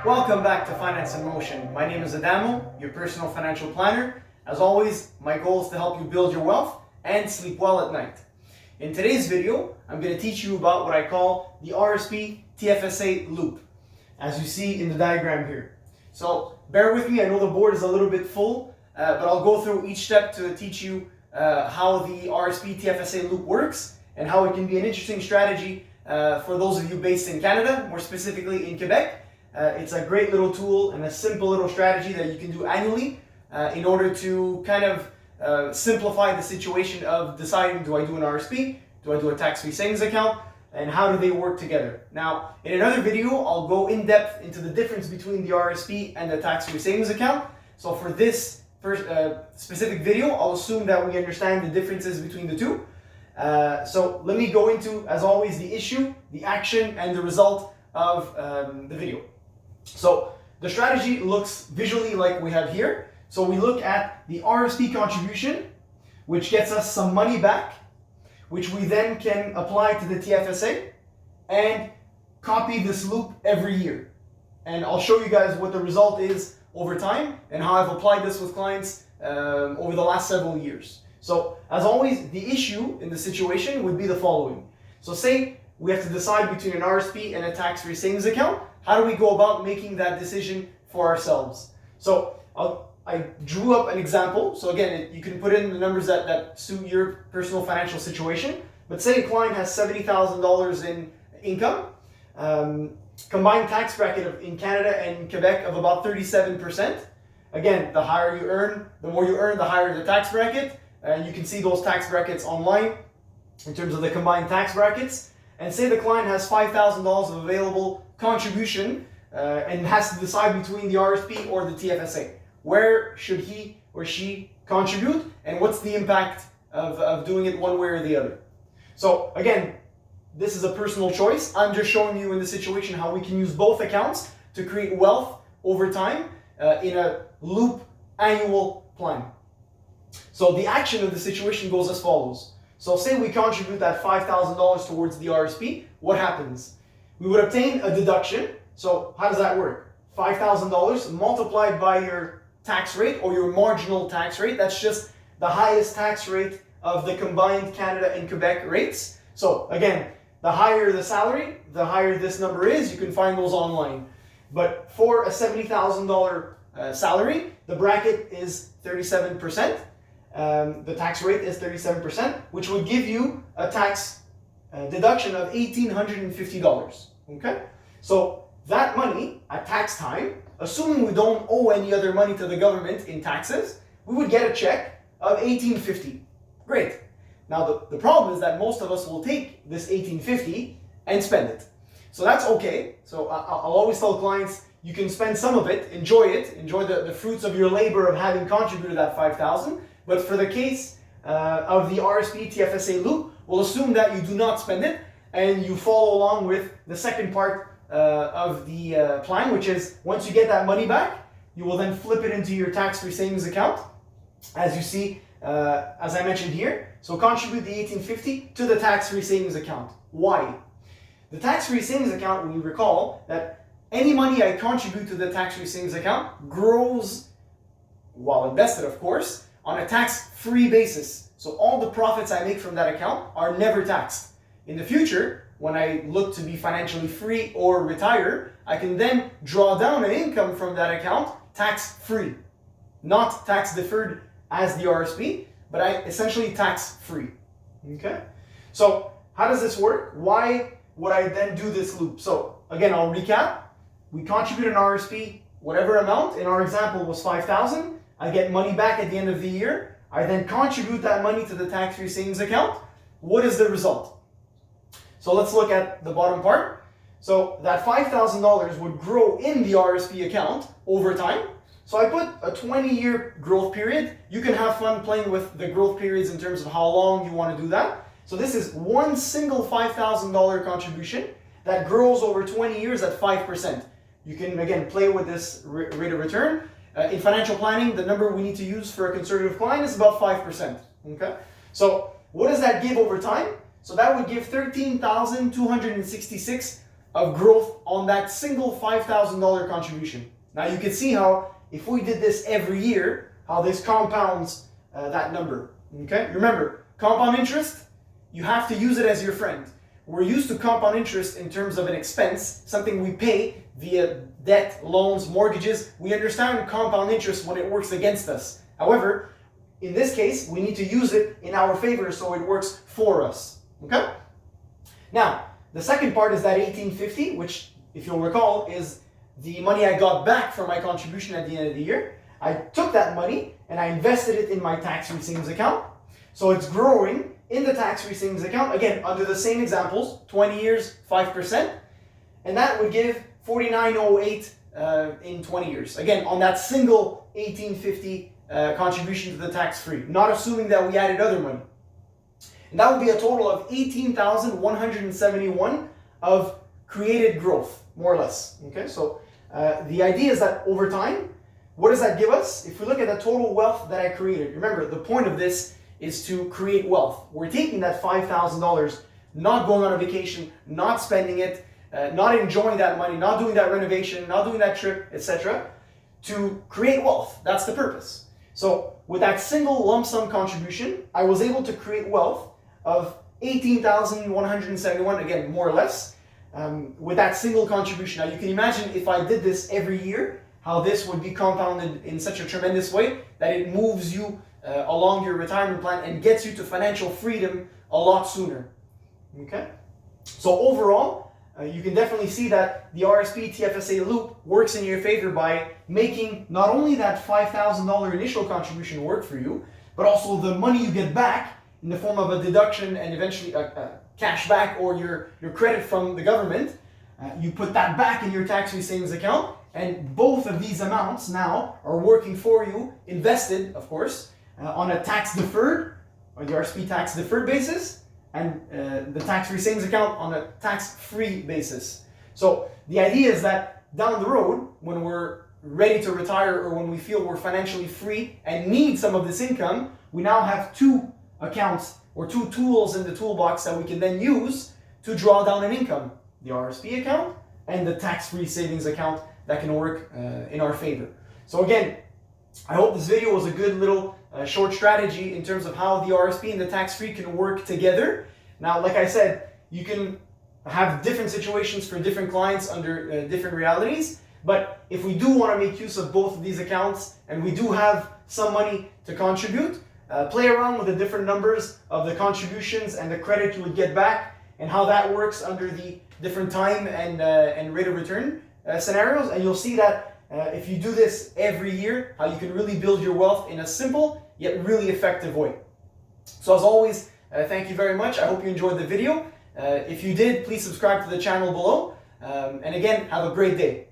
Welcome back to Finance in Motion. My name is Adamo, your personal financial planner. As always, my goal is to help you build your wealth and sleep well at night. In today's video, I'm going to teach you about what I call the RRSP TFSA Loop, as you see in the diagram here. So bear with me, I know the board is a little bit full, but I'll go through each step to teach you how the RRSP TFSA Loop works and how it can be an interesting strategy for those of you based in Canada, more specifically in Quebec. It's a great little tool and a simple little strategy that you can do annually in order to kind of simplify the situation of deciding, do I do an RRSP, do I do a tax-free savings account, and how do they work together. Now, in another video, I'll go in depth into the difference between the RRSP and the tax-free savings account. So for this first specific video, I'll assume that we understand the differences between the two. So let me go into, as always, the issue, the action, and the result of the video. So the strategy looks visually like we have here. So we look at the RRSP contribution, which gets us some money back, which we then can apply to the TFSA and copy this loop every year. And I'll show you guys what the result is over time and how I've applied this with clients over the last several years. So as always, the issue in the situation would be the following. So say we have to decide between an RRSP and a tax-free savings account. How do we go about making that decision for ourselves? So I drew up an example. So again, you can put in the numbers that suit your personal financial situation. But say a client has $70,000 in income, combined tax bracket in Canada and Quebec of about 37%. Again, the higher you earn, the more you earn, the higher the tax bracket. And you can see those tax brackets online in terms of the combined tax brackets. And say the client has $5,000 of available contribution and has to decide between the RRSP or the TFSA. Where should he or she contribute, and what's the impact of doing it one way or the other? So again, this is a personal choice. I'm just showing you in the situation how we can use both accounts to create wealth over time in a loop annual plan. So the action of the situation goes as follows. So say we contribute that $5,000 towards the RRSP, what happens? We would obtain a deduction. So how does that work? $5,000 multiplied by your tax rate or your marginal tax rate. That's just the highest tax rate of the combined Canada and Quebec rates. So again, the higher the salary, the higher this number is. You can find those online. But for a $70,000 salary, the bracket is 37%. The tax rate is 37%, which would give you a tax deduction of $1,850. Okay? So that money at tax time, assuming we don't owe any other money to the government in taxes, we would get a check of $1,850. Great. Now the problem is that most of us will take this $1,850 and spend it. So that's okay. So I'll always tell clients, you can spend some of it, enjoy the fruits of your labor of having contributed that $5,000. But for the case of the RRSP TFSA Loop, we'll assume that you do not spend it and you follow along with the second part of the plan, which is once you get that money back, you will then flip it into your tax-free savings account, as you see, as I mentioned here. So contribute the $1,850 to the tax-free savings account. Why? The tax-free savings account, we recall that any money I contribute to the tax-free savings account grows, while invested of course, on a tax-free basis. So all the profits I make from that account are never taxed. In the future, when I look to be financially free or retire, I can then draw down an income from that account tax-free. Not tax-deferred as the RRSP, but essentially tax-free. Okay? So how does this work? Why would I then do this loop? So again, I'll recap. We contribute an RRSP, whatever amount. In our example was $5,000. I get money back at the end of the year. I then contribute that money to the tax-free savings account. What is the result? So let's look at the bottom part. So that $5,000 would grow in the RRSP account over time. So I put a 20-year growth period. You can have fun playing with the growth periods in terms of how long you want to do that. So this is one single $5,000 contribution that grows over 20 years at 5%. You can, again, play with this rate of return. In financial planning, the number we need to use for a conservative client is about 5%. Okay? So what does that give over time? So that would give $13,266 of growth on that single $5,000 contribution. Now you can see how if we did this every year, how this compounds that number. Okay? Remember, compound interest, you have to use it as your friend. We're used to compound interest in terms of an expense, something we pay via debt, loans, mortgages. We understand compound interest when it works against us. However, in this case, we need to use it in our favor so it works for us. Okay? Now, the second part is that 1850, which, if you'll recall, is the money I got back from my contribution at the end of the year. I took that money and I invested it in my tax-free savings account. So it's growing in the tax-free savings account, again, under the same examples, 20 years, 5%. And that would give 4908 in 20 years. Again, on that single 1850 contribution to the tax-free, not assuming that we added other money. And that would be a total of 18,171 of created growth, more or less. Okay, so the idea is that over time, what does that give us? If we look at the total wealth that I created, remember the point of this is to create wealth. We're taking that $5,000, not going on a vacation, not spending it, not enjoying that money, not doing that renovation, not doing that trip, etc., to create wealth. That's the purpose. So with that single lump sum contribution, I was able to create wealth of 18,171, again, more or less, with that single contribution. Now you can imagine if I did this every year, how this would be compounded in such a tremendous way that it moves you along your retirement plan and gets you to financial freedom a lot sooner. Okay? So overall, you can definitely see that the RRSP TFSA Loop works in your favor by making not only that $5,000 initial contribution work for you, but also the money you get back in the form of a deduction and eventually a cash back or your credit from the government. You put that back in your tax-free savings account, and both of these amounts now are working for you, invested, of course, on a tax-deferred, or the RRSP tax-deferred basis, and the tax-free savings account on a tax-free basis. So the idea is that down the road, when we're ready to retire or when we feel we're financially free and need some of this income, we now have two accounts or two tools in the toolbox that we can then use to draw down an income. The RRSP account and the tax-free savings account that can work in our favor. So again, I hope this video was a good little short strategy in terms of how the RRSP and the tax-free can work together. Now, like I said, you can have different situations for different clients under different realities, but if we do want to make use of both of these accounts and we do have some money to contribute, play around with the different numbers of the contributions and the credit you would get back and how that works under the different time and rate of return scenarios, and you'll see that if you do this every year, how you can really build your wealth in a simple yet really effective way. So as always, thank you very much. I hope you enjoyed the video. If you did, please subscribe to the channel below. And again, have a great day.